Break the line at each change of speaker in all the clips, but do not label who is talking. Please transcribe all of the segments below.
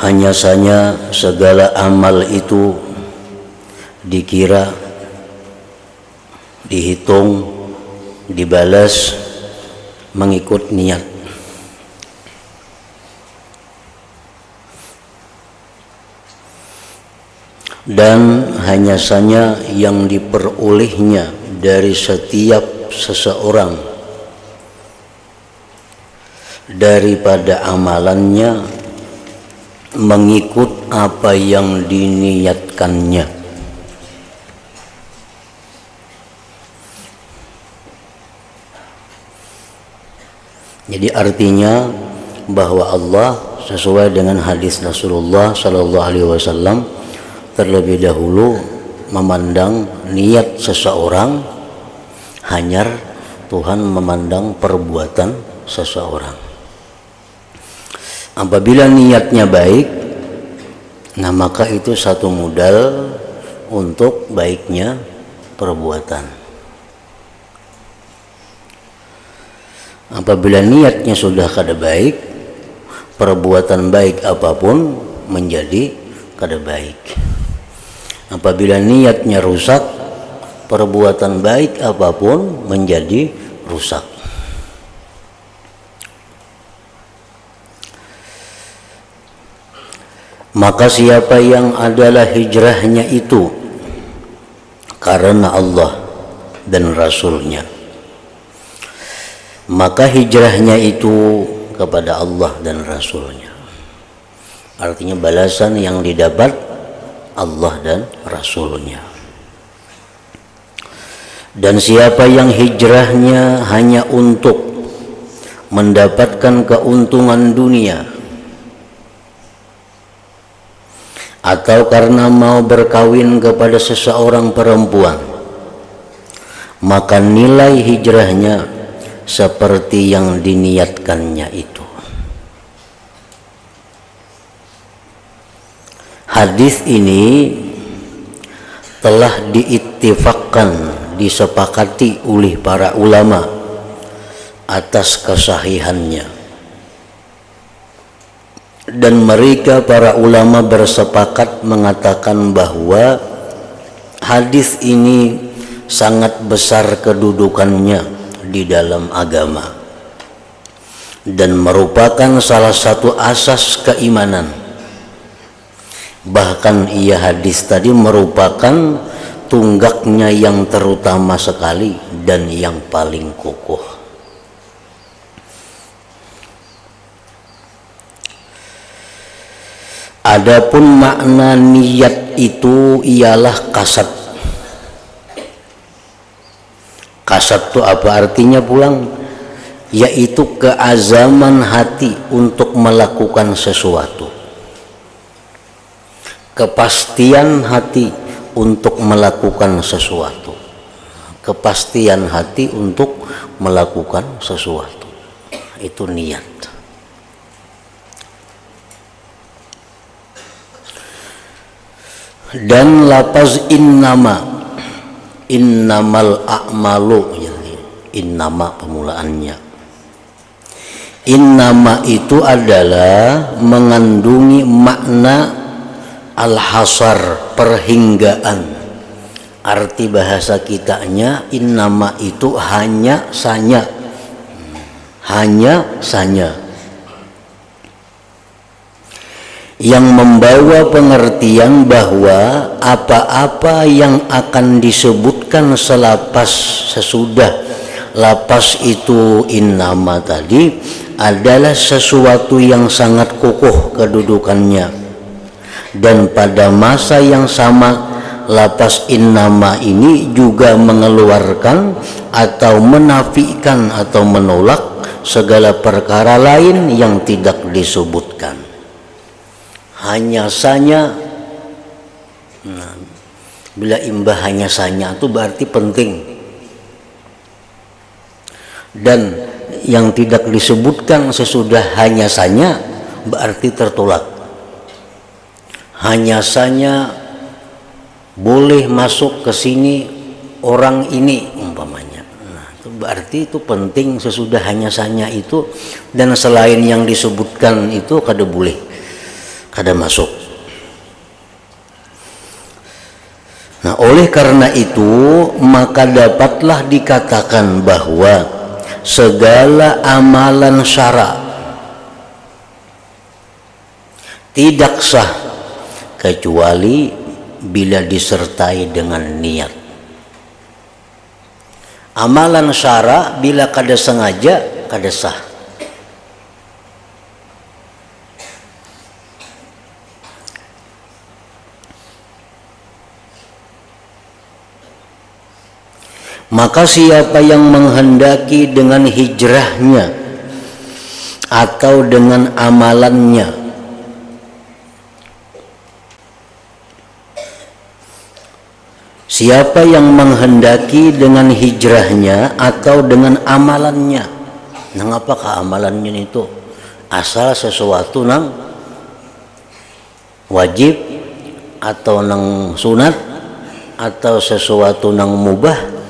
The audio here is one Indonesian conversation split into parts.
Hanya saja segala amal itu dikira, dihitung, dibalas mengikut niat. Dan hanya saja yang diperolehnya dari setiap seseorang daripada amalannya mengikut apa yang diniatkannya. Jadi artinya bahwa Allah sesuai dengan hadis Rasulullah Sallallahu Alaihi Wasallam terlebih dahulu memandang niat seseorang, hanya Tuhan memandang perbuatan seseorang. Apabila niatnya baik, nah maka itu satu modal untuk baiknya perbuatan. Apabila niatnya sudah kada baik, perbuatan baik apapun menjadi kada baik. Apabila niatnya rusak, perbuatan baik apapun menjadi rusak. Maka siapa yang adalah hijrahnya itu karena Allah dan Rasulnya, maka hijrahnya itu kepada Allah dan Rasulnya. Artinya balasan yang didapat Allah dan Rasulnya. Dan siapa yang hijrahnya hanya untuk mendapatkan keuntungan dunia, atau karena mau berkawin kepada seseorang perempuan, maka nilai hijrahnya seperti yang diniatkannya itu. Hadis ini telah diittifaqkan, disepakati oleh para ulama atas kesahihannya. Dan mereka para ulama bersepakat mengatakan bahwa hadis ini sangat besar kedudukannya di dalam agama dan merupakan salah satu asas keimanan. Bahkan hadis tadi merupakan tunggaknya yang terutama sekali dan yang paling kokoh. Adapun makna niat itu ialah kasad. Kasad itu apa artinya pulang? Yaitu keazaman hati untuk melakukan sesuatu. Kepastian hati untuk melakukan sesuatu. Kepastian hati untuk melakukan sesuatu. Itu niat. Dan lafaz innamal a'malu, innama pemulaannya. Innama itu adalah mengandungi makna al-hasar, perhinggaan. Arti bahasa kitanya innama itu hanya sanya. Hanya sanya. Yang membawa pengertian bahwa apa-apa yang akan disebutkan sesudah lapas itu innama tadi adalah sesuatu yang sangat kokoh kedudukannya. Dan pada masa yang sama lapas innama ini juga mengeluarkan atau menafikan atau menolak segala perkara lain yang tidak disebutkan. Hanya saja, bila imbah hanya saja itu berarti penting, dan yang tidak disebutkan sesudah hanya saja berarti tertolak. Hanya saja boleh masuk ke sini orang ini umpamanya. Nah, itu berarti itu penting sesudah hanya saja itu, dan selain yang disebutkan itu kada boleh kada masuk. Nah, oleh karena itu maka dapatlah dikatakan bahwa segala amalan syara tidak sah kecuali bila disertai dengan niat. Amalan syara bila kada sengaja kada sah. Maka siapa yang menghendaki dengan hijrahnya atau dengan amalannya siapa yang menghendaki dengan hijrahnya atau dengan amalannya. Nang apakah amalannya itu? Asal sesuatu nang wajib atau nang sunat atau sesuatu nang mubah,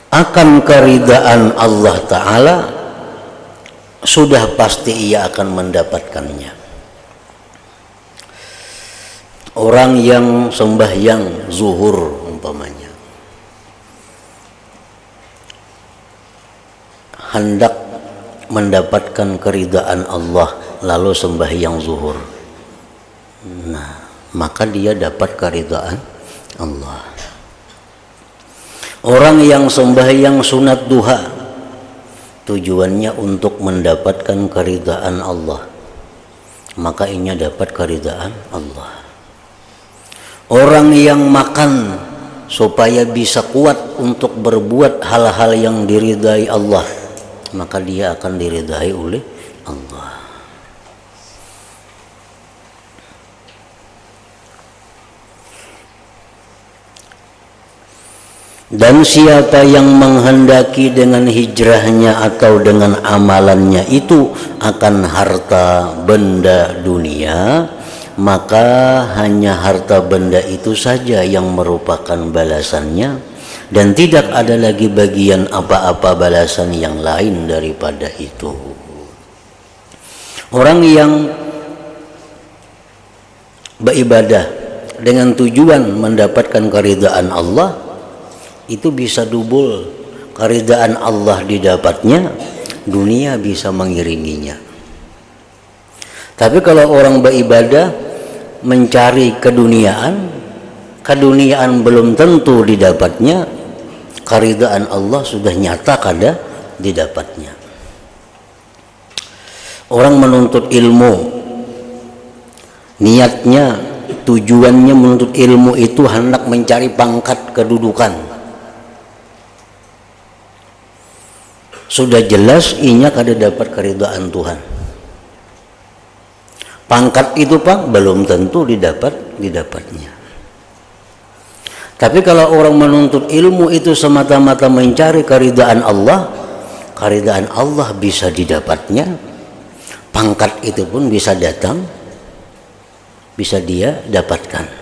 akan keridaan Allah Ta'ala sudah pasti ia akan mendapatkannya. Orang yang sembahyang zuhur umpamanya hendak mendapatkan keridaan Allah lalu sembahyang zuhur, nah maka dia dapat keridaan Allah. Orang yang sembahyang sunat duha tujuannya untuk mendapatkan keridaan Allah, maka ia dapat keridaan Allah. Orang yang makan supaya bisa kuat untuk berbuat hal-hal yang diridai Allah, maka dia akan diridai oleh Allah. Dan siapa yang menghendaki dengan hijrahnya atau dengan amalannya itu akan harta benda dunia, maka hanya harta benda itu saja yang merupakan balasannya, dan tidak ada lagi bagian apa-apa balasan yang lain daripada itu. Orang yang beribadah dengan tujuan mendapatkan keridaan Allah itu bisa double keridaan Allah didapatnya, dunia bisa mengiringinya. Tapi kalau orang beribadah mencari keduniaan, keduniaan belum tentu didapatnya, keridaan Allah sudah nyata kada didapatnya. Orang menuntut ilmu, niatnya, tujuannya menuntut ilmu itu hendak mencari pangkat kedudukan, sudah jelas inya kada dapat keridaan Tuhan. Pangkat itu Pak belum tentu didapatnya. Tapi kalau orang menuntut ilmu itu semata-mata mencari keridaan Allah bisa didapatnya. Pangkat itu pun bisa datang, bisa dia dapatkan.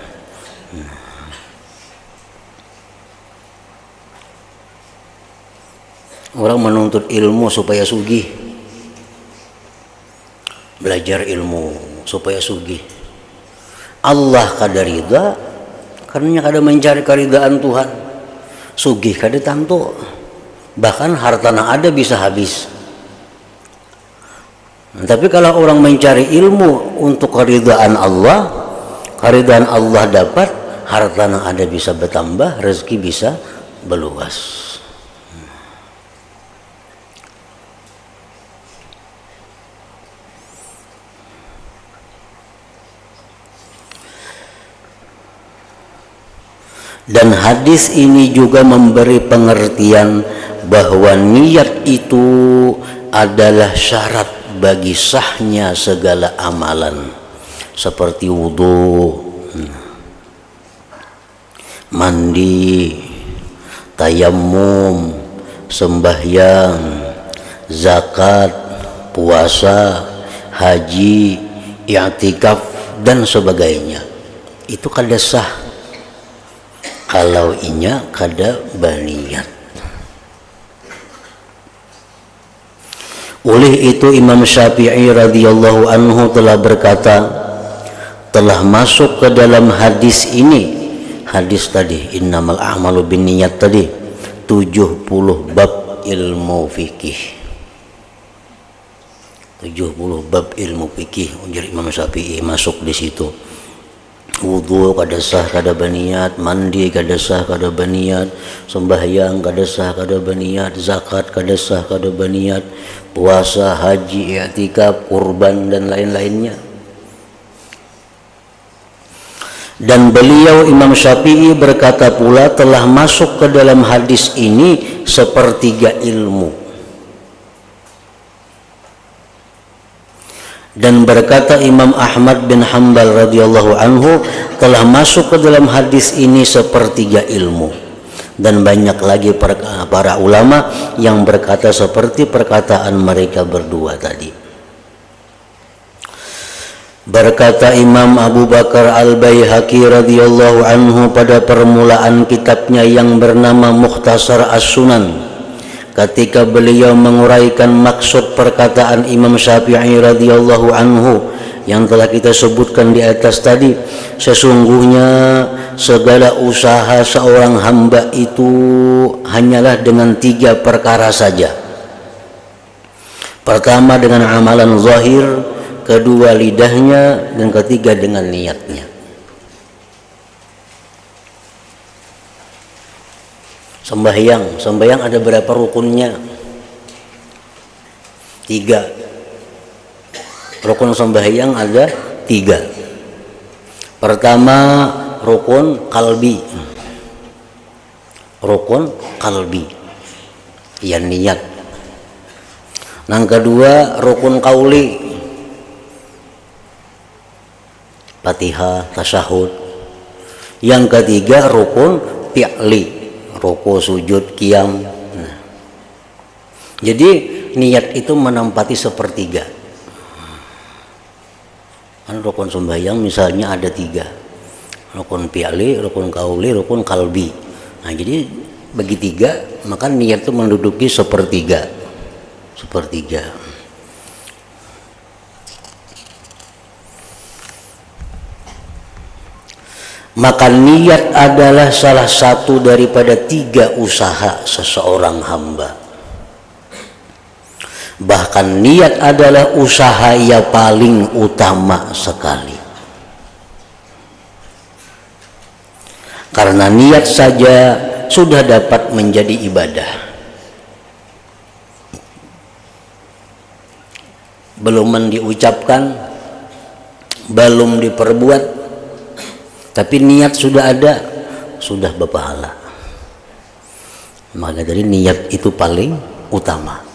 Orang menuntut ilmu supaya sugih, belajar ilmu supaya sugih. Allah kada ridha karena kada mencari keridaan Tuhan. Sugih kada tantu, bahkan hartana ada bisa habis. Tapi kalau orang mencari ilmu untuk keridaan Allah dapat, hartana ada bisa bertambah, rezeki bisa berluas. Dan hadis ini juga memberi pengertian bahwa niat itu adalah syarat bagi sahnya segala amalan, seperti wudu, mandi, tayammum, sembahyang, zakat, puasa, haji, i'tikaf dan sebagainya. Itu kada sah kalau inya kada berniat. Oleh itu Imam Syafi'i radhiyallahu anhu telah berkata, telah masuk ke dalam hadis ini, hadis tadi innamal a'malu binniyat tadi, 70 bab ilmu fikih. 70 bab ilmu fikih ujar Imam Syafi'i masuk di situ. Wudu kada sah kada baniyat, mandi kada sah kada baniyat, sembahyang kada sah kada baniyat, zakat kada sah kada baniyat, puasa, haji, i'tikaf, kurban dan lain-lainnya. Dan beliau Imam Syafi'i berkata pula telah masuk ke dalam hadis ini sepertiga ilmu. Dan berkata Imam Ahmad bin Hanbal radhiyallahu anhu telah masuk ke dalam hadis ini sepertiga ilmu. Dan banyak lagi para ulama yang berkata seperti perkataan mereka berdua tadi. Berkata Imam Abu Bakar Al-Baihaqi radhiyallahu anhu pada permulaan kitabnya yang bernama Mukhtasar As-Sunan, ketika beliau menguraikan maksud perkataan Imam Syafi'i radhiyallahu anhu yang telah kita sebutkan di atas tadi, sesungguhnya segala usaha seorang hamba itu hanyalah dengan 3 perkara saja. Pertama dengan amalan zahir, kedua lidahnya, dan ketiga dengan niatnya. Sembahyang ada berapa rukunnya? 3. Rukun sembahyang ada 3. Pertama rukun kalbi. Rukun kalbi, ya niat. Yang kedua rukun kauli, Fatihah, tasyahud. Yang ketiga rukun fi'li, ruku, sujud, qiyam. Nah, jadi niat itu menempati sepertiga. Kan rukun sembahyang misalnya ada 3, rukun fi'li, rukun qauli, rukun qalbi. Nah, jadi bagi 3 maka niat itu menduduki sepertiga. Maka niat adalah salah satu daripada 3 usaha seseorang hamba. Bahkan niat adalah usaha yang paling utama sekali. Karena niat saja sudah dapat menjadi ibadah. Belum diucapkan, belum diperbuat, tapi niat sudah ada, sudah berpahala. Maka dari niat itu paling utama.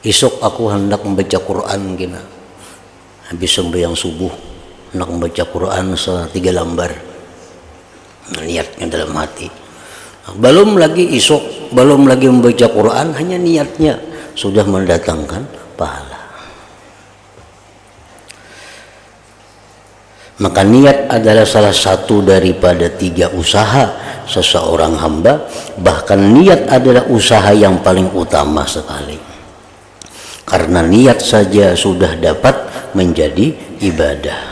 Esok aku hendak membaca Quran gina. Habis sembahyang subuh hendak membaca Quran 3 lembar. Niatnya dalam hati. Belum lagi esok, belum lagi membaca Quran, hanya niatnya sudah mendatangkan pahala. Maka niat adalah salah satu daripada 3 usaha seseorang hamba. Bahkan niat adalah usaha yang paling utama sekali. Karena niat saja sudah dapat menjadi ibadah.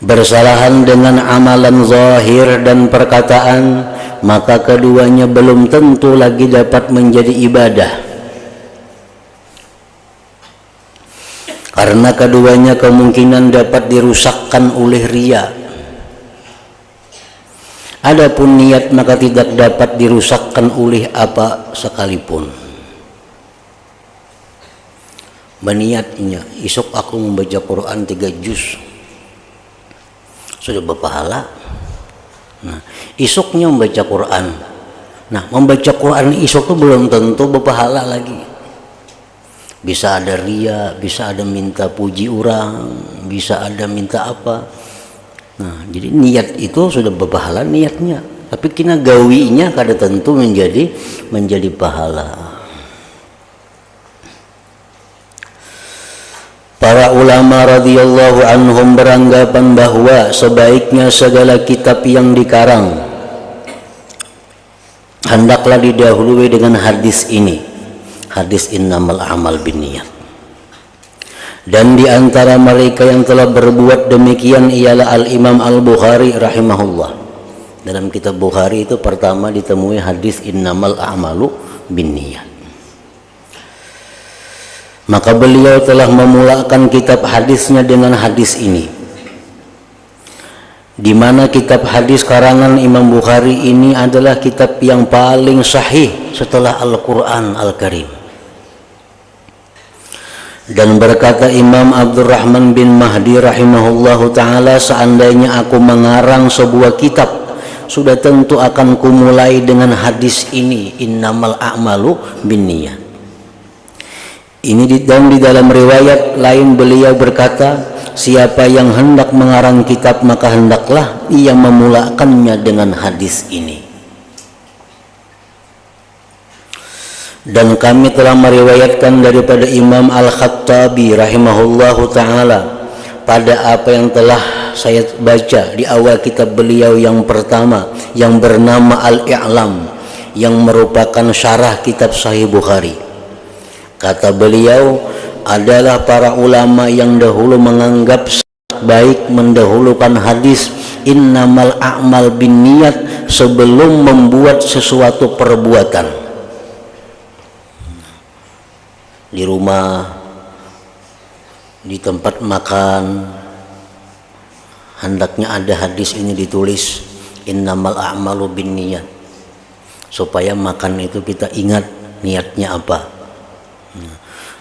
Bersalahan dengan amalan zahir dan perkataan, maka keduanya belum tentu lagi dapat menjadi ibadah. Karena keduanya kemungkinan dapat dirusakkan oleh riya. Adapun niat maka tidak dapat dirusakkan oleh apa sekalipun. Berniatnya, esok aku membaca Quran 3 juz, sudah berpahala. Nah, esoknya membaca Quran. Nah, membaca Quran esok itu belum tentu berpahala lagi. Bisa ada riya, bisa ada minta puji orang, bisa ada minta apa. Nah, jadi niat itu sudah berpahala niatnya, tapi kena gawinya kada tentu menjadi pahala. Para ulama radhiyallahu anhum beranggapan bahwa sebaiknya segala kitab yang dikarang hendaklah didahului dengan hadis ini, hadis innamal a'mal binniyat. Dan di antara mereka yang telah berbuat demikian ialah Al-Imam Al-Bukhari rahimahullah. Dalam kitab Bukhari itu pertama ditemui hadis innamal a'malu binniyat. Maka beliau telah memulakan kitab hadisnya dengan hadis ini, di mana kitab hadis karangan Imam Bukhari ini adalah kitab yang paling sahih setelah Al-Quran Al-Karim. Dan berkata Imam Abdurrahman bin Mahdi rahimahullahu ta'ala, seandainya aku mengarang sebuah kitab, sudah tentu akan kumulai dengan hadis ini, innamal a'malu binniyat. Ini di dalam riwayat lain beliau berkata, siapa yang hendak mengarang kitab maka hendaklah ia memulakannya dengan hadis ini. Dan kami telah meriwayatkan daripada Imam Al-Khattabi rahimahullahu ta'ala pada apa yang telah saya baca di awal kitab beliau yang pertama yang bernama Al-I'lam, yang merupakan syarah kitab Sahih Bukhari. Kata beliau, adalah para ulama yang dahulu menganggap baik mendahulukan hadis innamal a'mal binniyat sebelum membuat sesuatu perbuatan. Di rumah, di tempat makan, hendaknya ada hadis ini ditulis, innamal a'malu binniyat, supaya makan itu kita ingat niatnya apa.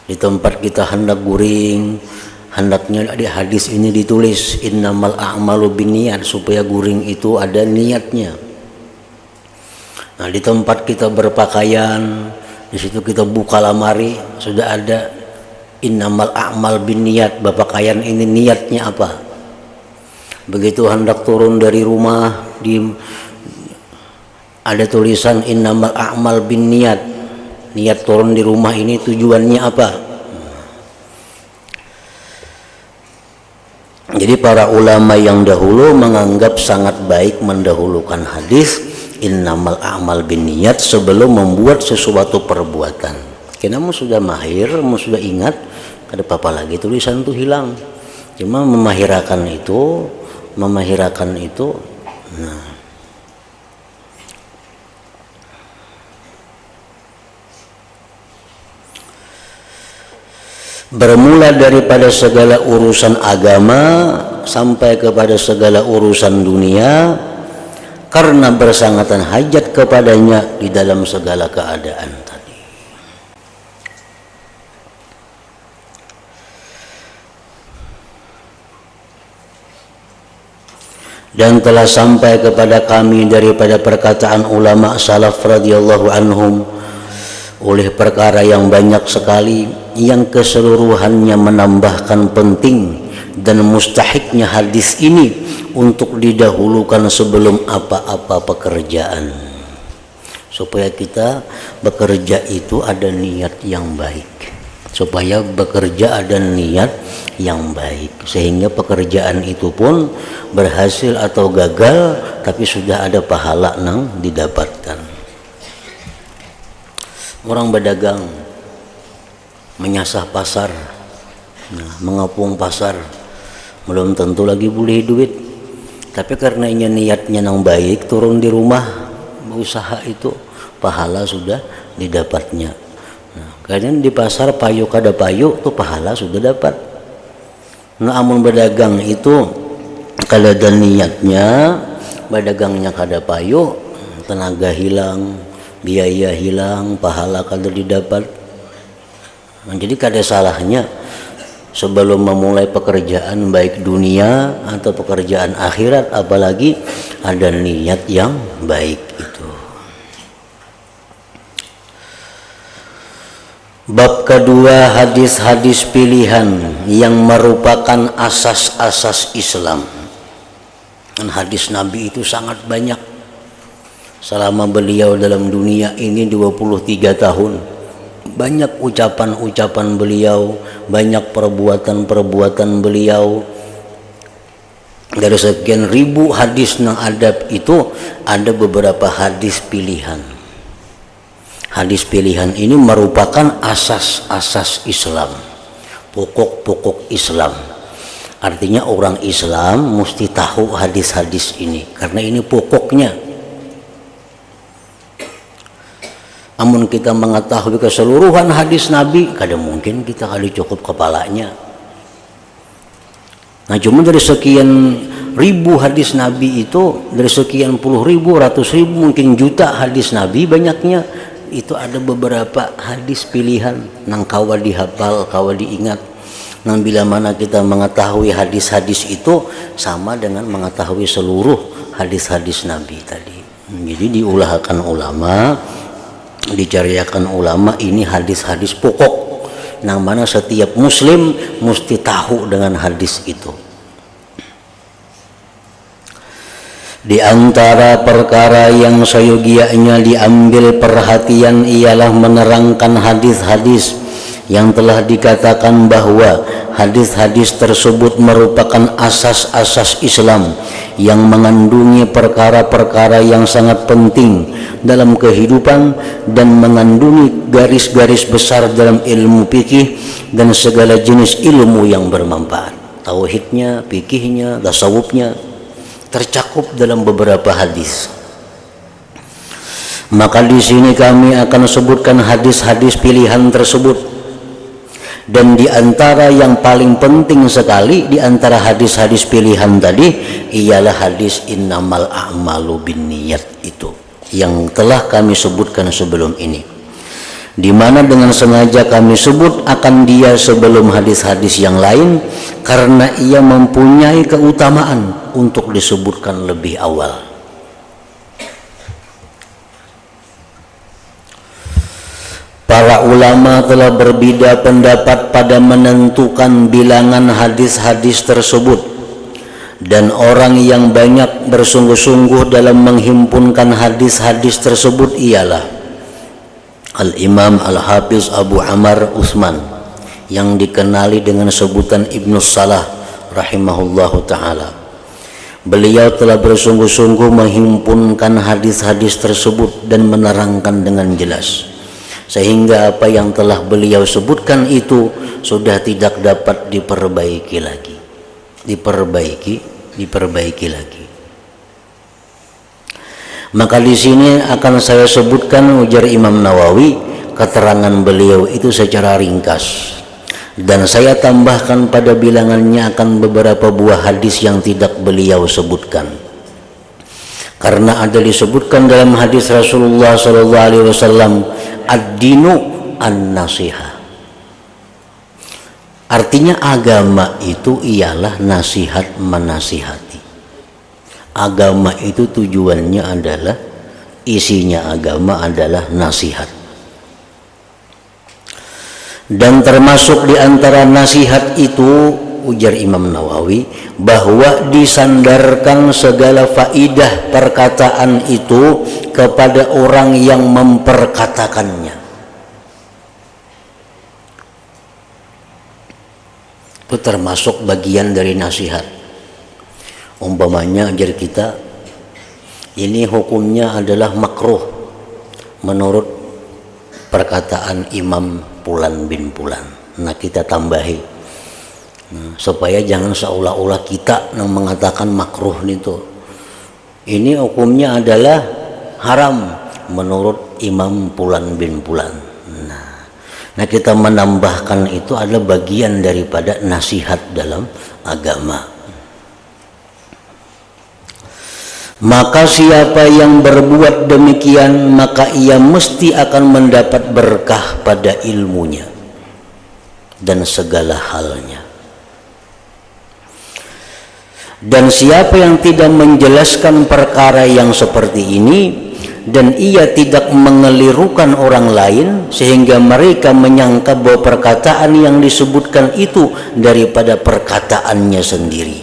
Di tempat kita hendak guring, hendaknya di hadis ini ditulis innamal a'malu binniyat, supaya guring itu ada niatnya. Nah, di tempat kita berpakaian, di situ kita buka lemari, sudah ada innamal a'mal binniyat, berpakaian ini niatnya apa. Begitu hendak turun dari rumah, ada tulisan innamal a'mal binniyat, niat turun di rumah ini tujuannya apa. Jadi para ulama yang dahulu menganggap sangat baik mendahulukan hadis innamal a'mal binniyat sebelum membuat sesuatu perbuatan. Karena kamu sudah mahir, kamu sudah ingat, ada apa lagi tulisan itu hilang. Cuma memahirakan itu. Nah, bermula daripada segala urusan agama sampai kepada segala urusan dunia, karena bersangatan hajat kepadanya di dalam segala keadaan tadi. Dan telah sampai kepada kami daripada perkataan ulama salaf radhiyallahu anhum oleh perkara yang banyak sekali yang keseluruhannya menambahkan penting dan mustahiknya hadis ini untuk didahulukan sebelum apa-apa pekerjaan, supaya kita bekerja itu ada niat yang baik, supaya bekerja ada niat yang baik, sehingga pekerjaan itu pun berhasil atau gagal tapi sudah ada pahala yang didapatkan. Orang berdagang, menyasah pasar, mengepung pasar, belum tentu lagi boleh duit, tapi karena ini niatnya yang baik, turun di rumah usaha itu pahala sudah didapatnya. Karena di pasar payu kada payu tuh pahala sudah dapat. Amun berdagang itu kalau ada niatnya, berdagangnya kada payu, tenaga hilang, biaya hilang, pahala kada didapat. Jadi kada salahnya sebelum memulai pekerjaan baik dunia atau pekerjaan akhirat, apalagi ada niat yang baik itu. Bab kedua, hadis-hadis pilihan yang merupakan asas-asas Islam. Dan hadis Nabi itu sangat banyak. Selama beliau dalam dunia ini 23 tahun, banyak ucapan-ucapan beliau, banyak perbuatan-perbuatan beliau. Dari sekian ribu hadis yang adab itu, ada beberapa hadis pilihan. Hadis pilihan ini merupakan asas-asas Islam, pokok-pokok Islam. Artinya orang Islam mesti tahu hadis-hadis ini karena ini pokoknya. Amun kita mengetahui keseluruhan hadis Nabi, kadang mungkin kita kali cukup kepalanya. Nah, cuma dari sekian ribu hadis Nabi itu, dari sekian puluh ribu, ratus ribu, mungkin juta hadis Nabi banyaknya, itu ada beberapa hadis pilihan nang kawa dihafal, kawa diingat. Nang bila mana kita mengetahui hadis-hadis itu sama dengan mengetahui seluruh hadis-hadis Nabi tadi. Jadi diulahkan ulama, dicariakan ulama, ini hadis-hadis pokok nang mana setiap muslim mesti tahu dengan hadis itu. Di antara perkara yang seyogianya diambil perhatian ialah menerangkan hadis-hadis yang telah dikatakan bahwa hadis-hadis tersebut merupakan asas-asas Islam yang mengandungi perkara-perkara yang sangat penting dalam kehidupan dan mengandungi garis-garis besar dalam ilmu fikih dan segala jenis ilmu yang bermanfaat. Tauhidnya, fikihnya, tasawufnya tercakup dalam beberapa hadis. Maka di sini kami akan sebutkan hadis-hadis pilihan tersebut. Dan di antara yang paling penting sekali di antara hadis-hadis pilihan tadi ialah hadis innamal a'malu binniyat itu yang telah kami sebutkan sebelum ini, di mana dengan sengaja kami sebut akan dia sebelum hadis-hadis yang lain karena ia mempunyai keutamaan untuk disebutkan lebih awal. Para ulama telah berbeda pendapat pada menentukan bilangan hadis-hadis tersebut, dan orang yang banyak bersungguh-sungguh dalam menghimpunkan hadis-hadis tersebut ialah Al-Imam Al-Hafiz Abu Amr Utsman yang dikenali dengan sebutan Ibnu Salah rahimahullahu ta'ala. Beliau telah bersungguh-sungguh menghimpunkan hadis-hadis tersebut dan menerangkan dengan jelas, sehingga apa yang telah beliau sebutkan itu sudah tidak dapat diperbaiki lagi. Diperbaiki lagi. Maka di sini akan saya sebutkan, ujar Imam Nawawi, keterangan beliau itu secara ringkas, dan saya tambahkan pada bilangannya akan beberapa buah hadis yang tidak beliau sebutkan. Karena ada disebutkan dalam hadis Rasulullah SAW, ad-dinu an-nasihah. Artinya agama itu ialah nasihat menasihati. Agama itu tujuannya adalah, isinya agama adalah nasihat. Dan termasuk di antara nasihat itu, ujar Imam Nawawi, bahwa disandarkan segala faidah perkataan itu kepada orang yang memperkatakannya. Itu termasuk bagian dari nasihat. Umpamanya ajar kita, ini hukumnya adalah makruh menurut perkataan Imam Fulan bin Fulan. Nah, kita tambahi supaya jangan seolah-olah kita yang mengatakan makruh itu. Ini hukumnya adalah haram menurut Imam Fulan bin Fulan. Nah, kita menambahkan itu adalah bagian daripada nasihat dalam agama. Maka siapa yang berbuat demikian, maka ia mesti akan mendapat berkah pada ilmunya dan segala halnya. Dan siapa yang tidak menjelaskan perkara yang seperti ini, dan ia tidak mengelirukan orang lain sehingga mereka menyangka bahwa perkataan yang disebutkan itu daripada perkataannya sendiri,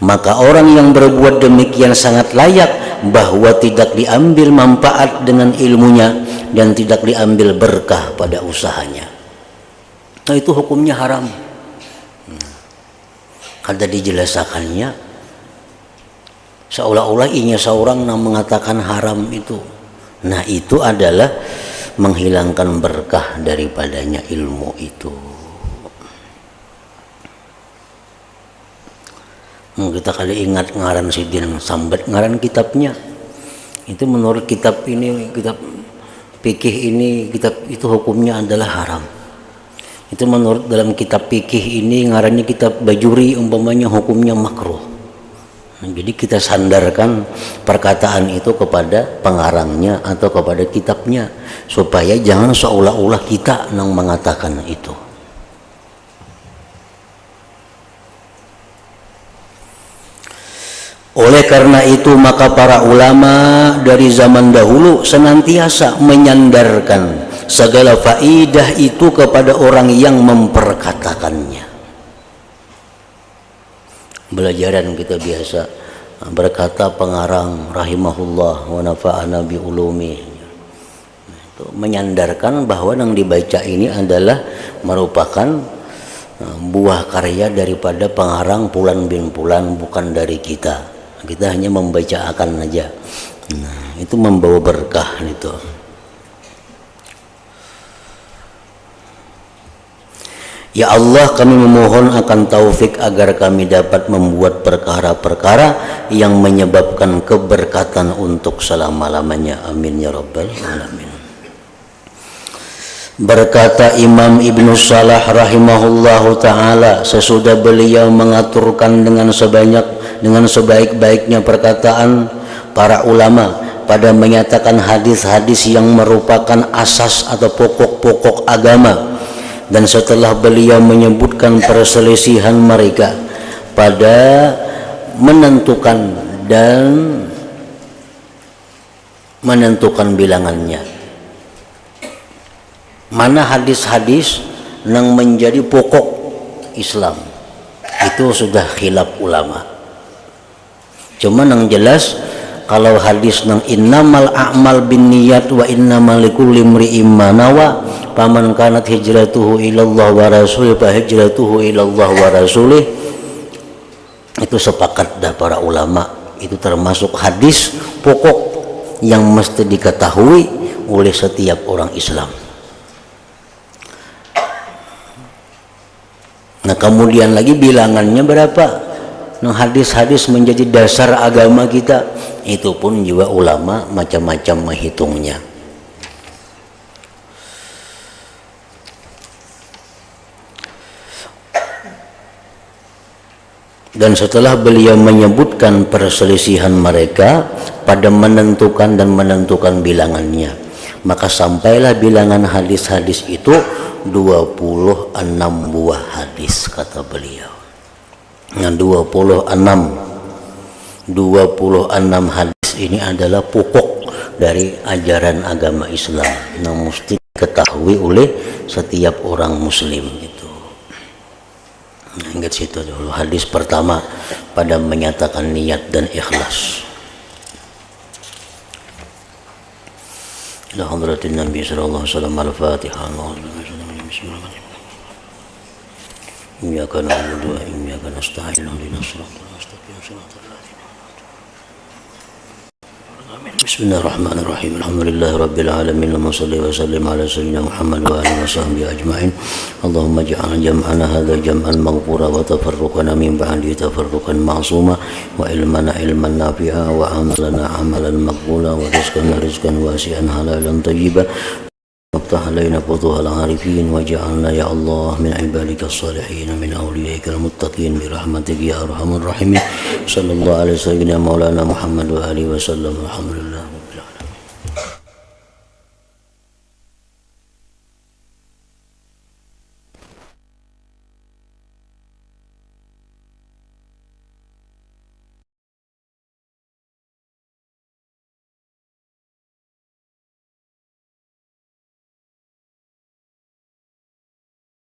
maka orang yang berbuat demikian sangat layak bahwa tidak diambil manfaat dengan ilmunya dan tidak diambil berkah pada usahanya. Nah, itu hukumnya haram. Kada dijelaskannya, seolah-olah inya seorang yang mengatakan haram itu. Nah, itu adalah menghilangkan berkah daripadanya ilmu itu. Kita kali ingat ngaran Sidin Sambat, ngaran kitabnya itu menurut kitab ini, kitab fikih ini, kitab itu hukumnya adalah haram. Itu menurut dalam kitab fikih ini ngarannya kitab Bajuri, umpamanya hukumnya makruh. Jadi kita sandarkan perkataan itu kepada pengarangnya atau kepada kitabnya, supaya jangan seolah-olah kita yang mengatakan itu. Oleh karena itu maka para ulama dari zaman dahulu senantiasa menyandarkan segala faidah itu kepada orang yang memperkatakannya. Belajaran kita biasa berkata pengarang rahimahullah wa nafa'ana bi ulumi, itu menyandarkan bahwa yang dibaca ini adalah merupakan buah karya daripada pengarang Fulan bin Fulan, bukan dari kita. Kita hanya membacakan aja. Nah, itu membawa berkah itu. Ya Allah, kami memohon akan taufik agar kami dapat membuat perkara-perkara yang menyebabkan keberkatan untuk selama-lamanya. Amin ya rabbal alamin. Berkata Imam Ibnu Salah rahimahullahu ta'ala sesudah beliau mengaturkan dengan sebaik-baiknya perkataan para ulama pada menyatakan hadis-hadis yang merupakan asas atau pokok-pokok agama, dan setelah beliau menyebutkan perselisihan mereka pada menentukan bilangannya, mana hadis-hadis yang menjadi pokok Islam, itu sudah khilaf ulama. Cuman yang jelas kalau hadis nang innamal a'mal binniyat wa innamal likulli imri'in ma nawa faman kanat hijratuhu ilallah wa rasulih fa hijratuhu ilallah wa rasulih, itu sepakat dah para ulama, itu termasuk hadis pokok yang mesti diketahui oleh setiap orang Islam. Nah kemudian lagi bilangannya berapa? Nah hadis-hadis menjadi dasar agama kita, itu pun juga ulama macam-macam menghitungnya. Dan setelah beliau menyebutkan perselisihan mereka pada menentukan bilangannya, maka sampailah bilangan hadis-hadis itu 26 buah hadis, kata beliau. Nah 26 hadis ini adalah pokok dari ajaran agama Islam yang mesti diketahui oleh setiap orang muslim itu. Nah, ingat situ dulu. Hadis pertama pada menyatakan niat dan ikhlas. Ila hadratin Nabi sallallahu alaihi wasallam, al-Fatihah. Bismillahirrahmanirrahim. Iyyaka na'budu wa iyyaka nasta'in. Ihdinas siratal mustaqim. Shiratal ladzina Bismillahirrahmanirrahim. Alhamdulillahi rabbil alamin. Allahumma shalli wa sallim ala sayyidina Muhammad wa alihi wa sahbihi ajma'in. Allahumma ij'al jam'ana hadha jam'an maghfura wa tafarruqana min ba'di tafarruqan ma'suma wa ilmana ilman nafi'a wa amalana amalan maqbula wa rizqana rizqan wasi'an halalan tayyiban. وافتح علينا فتوح العارفين واجعلنا يا الله من عبادك الصالحين من أوليائك المتقين برحمتك يا أرحم الراحمين. صلى الله عليه وسلم مولانا محمد وآله وسلم. الحمد لله.